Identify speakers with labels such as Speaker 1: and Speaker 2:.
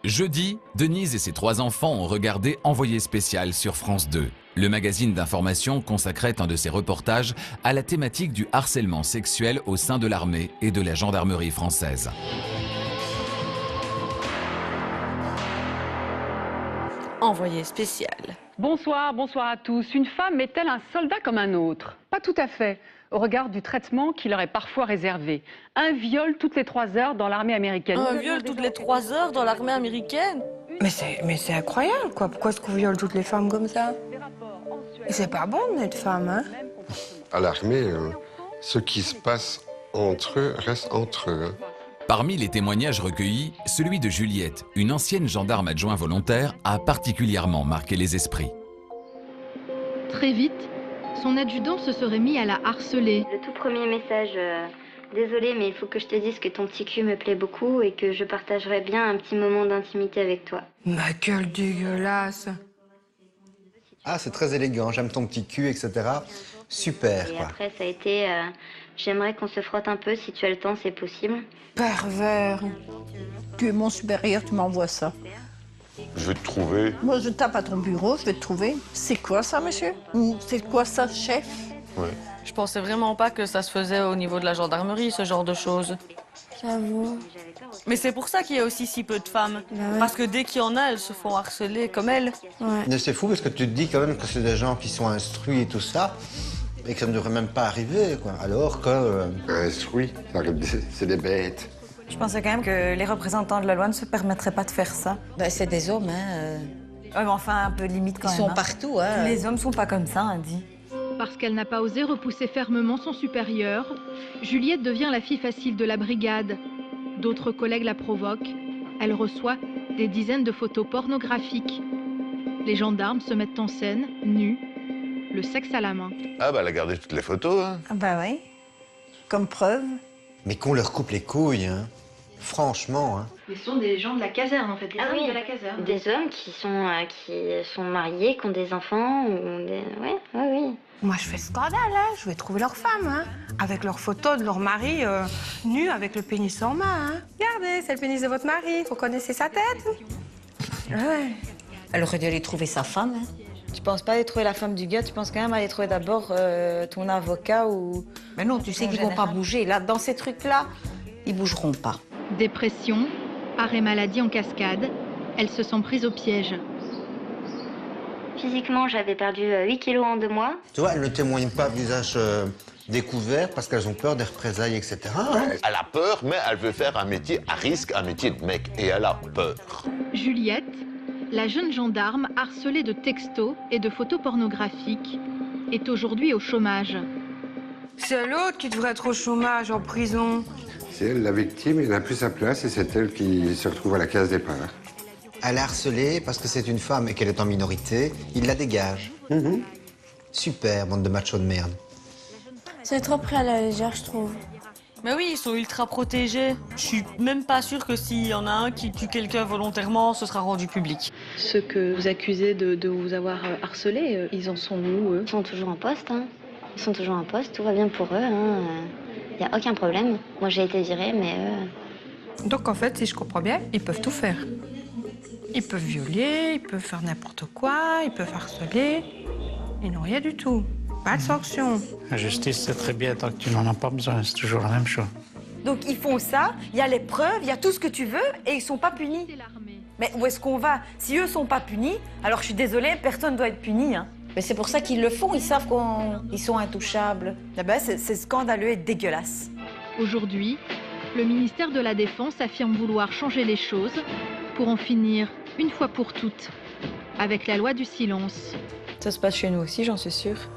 Speaker 1: Jeudi, Denise et ses 3 enfants ont regardé Envoyé spécial sur France 2. Le magazine d'information consacrait un de ses reportages à la thématique du harcèlement sexuel au sein de l'armée et de la gendarmerie française.
Speaker 2: Envoyé spécial.
Speaker 3: Bonsoir, bonsoir à tous. Une femme est-elle un soldat comme un autre? Pas tout à fait, au regard du traitement qui leur est parfois réservé. Un viol toutes les 3 heures dans l'armée américaine.
Speaker 2: Un viol toutes les 3 heures dans l'armée américaine?
Speaker 4: Mais c'est incroyable, quoi. Pourquoi est-ce qu'on viole toutes les femmes comme ça? Et c'est pas bon d'être femme, hein?
Speaker 5: À l'armée, ce qui se passe entre eux reste entre eux.
Speaker 1: Parmi les témoignages recueillis, celui de Juliette, une ancienne gendarme adjoint volontaire, a particulièrement marqué les esprits.
Speaker 6: Très vite, son adjudant se serait mis à la harceler.
Speaker 7: Le tout premier message, désolé mais il faut que je te dise que ton petit cul me plaît beaucoup et que je partagerais bien un petit moment d'intimité avec toi.
Speaker 4: Ma gueule dégueulasse.
Speaker 8: Ah, c'est très élégant, j'aime ton petit cul, etc. Super,
Speaker 7: Et
Speaker 8: quoi.
Speaker 7: après ça a été, j'aimerais qu'on se frotte un peu, si tu as le temps c'est possible.
Speaker 4: Pervers.
Speaker 9: Tu es mon supérieur, tu m'envoies ça.
Speaker 5: Je vais te trouver.
Speaker 9: Moi, je tape à ton bureau, je vais te trouver. C'est quoi ça, monsieur? Ou c'est quoi ça, chef?
Speaker 5: Ouais.
Speaker 2: Je pensais vraiment pas que ça se faisait au niveau de la gendarmerie, ce genre de choses.
Speaker 4: J'avoue.
Speaker 2: Mais c'est pour ça qu'il y a aussi si peu de femmes.
Speaker 4: Bah ouais.
Speaker 2: Parce que dès qu'il y en a, elles se font harceler comme elle.
Speaker 4: Ouais.
Speaker 8: Mais c'est fou parce que tu te dis quand même que c'est des gens qui sont instruits et tout ça, et que ça ne devrait même pas arriver, quoi. Alors que...
Speaker 5: Oui, c'est des bêtes.
Speaker 10: Je pensais quand même que les représentants de la loi ne se permettraient pas de faire ça.
Speaker 9: Ben, c'est des hommes, hein.
Speaker 10: Ouais, mais enfin, un peu limite quand
Speaker 9: Ils
Speaker 10: même.
Speaker 9: sont
Speaker 10: hein.
Speaker 9: partout, hein.
Speaker 10: Les hommes sont pas comme ça, hein, dit.
Speaker 6: Parce qu'elle n'a pas osé repousser fermement son supérieur, Juliette devient la fille facile de la brigade. D'autres collègues la provoquent. Elle reçoit des dizaines de photos pornographiques. Les gendarmes se mettent en scène, nus, le sexe à la main.
Speaker 11: Ah bah elle a gardé toutes les photos, hein.
Speaker 10: Ah bah oui. Comme preuve.
Speaker 8: Mais qu'on leur coupe les couilles, hein. Franchement, hein.
Speaker 6: Ce sont des gens de la caserne, en fait, les
Speaker 7: Ah
Speaker 6: hommes
Speaker 7: oui,
Speaker 6: de la caserne.
Speaker 7: des hommes qui sont mariés, qui ont des enfants, ou des... oui.
Speaker 4: Moi, je fais scandale, hein. Je vais trouver leur femme, hein. Avec leurs photos de leur mari nu avec le pénis en main, hein. Regardez, c'est le pénis de votre mari. Vous connaissez sa tête? Ouais.
Speaker 9: Elle aurait dû aller trouver sa femme, hein.
Speaker 10: Tu penses pas aller trouver la femme du gars, tu penses quand même aller trouver d'abord ton avocat ou...
Speaker 9: Mais non, tu sais
Speaker 10: En
Speaker 9: qu'ils vont pas
Speaker 10: général.
Speaker 9: bouger. Là, dans ces trucs-là, ils bougeront pas.
Speaker 6: Dépression, arrêt maladie en cascade, elle se sent prise au piège.
Speaker 7: Physiquement, j'avais perdu 8 kilos en 2 mois.
Speaker 8: Tu vois, elles ne témoignent pas visage découvert parce qu'elles ont peur des représailles, etc. hein.
Speaker 11: Elle a peur, mais elle veut faire un métier à risque, un métier de mec. Et elle a peur.
Speaker 6: Juliette, la jeune gendarme harcelée de textos et de photos pornographiques, est aujourd'hui au chômage.
Speaker 4: C'est l'autre qui devrait être au chômage, en prison.
Speaker 5: C'est elle la victime, elle n'a plus sa place et c'est elle qui se retrouve à la case départ.
Speaker 8: Elle est harcelée parce que c'est une femme et qu'elle est en minorité, il la dégage. Super, bande de machos de merde.
Speaker 4: C'est trop pris à la légère, je trouve.
Speaker 2: Mais oui, ils sont ultra protégés. Je suis même pas sûre que s'il y en a un qui tue quelqu'un volontairement, ce sera rendu public.
Speaker 3: Ceux que vous accusez de vous avoir harcelé, ils en sont où, eux?
Speaker 7: Ils sont toujours en poste, hein. Ils sont toujours en poste, tout va bien pour eux, hein. Il n'y a aucun problème. Moi, j'ai été virée, mais
Speaker 4: Donc, en fait, si je comprends bien, ils peuvent tout faire. Ils peuvent violer, ils peuvent faire n'importe quoi, ils peuvent harceler. Ils n'ont rien du tout. Pas de sanction.
Speaker 12: La justice, c'est très bien tant que tu n'en as pas besoin, c'est toujours la même chose.
Speaker 10: Donc ils font ça, il y a les preuves, il y a tout ce que tu veux et ils sont pas punis. Mais où est-ce qu'on va? Si eux sont pas punis, alors je suis désolée, personne ne doit être puni. Hein.
Speaker 9: Mais c'est pour ça qu'ils le font, ils savent qu'ils sont intouchables.
Speaker 10: Ah ben, c'est scandaleux et dégueulasse.
Speaker 6: Aujourd'hui, le ministère de la Défense affirme vouloir changer les choses pour en finir, une fois pour toutes, avec la loi du silence.
Speaker 10: Ça se passe chez nous aussi, j'en suis sûre.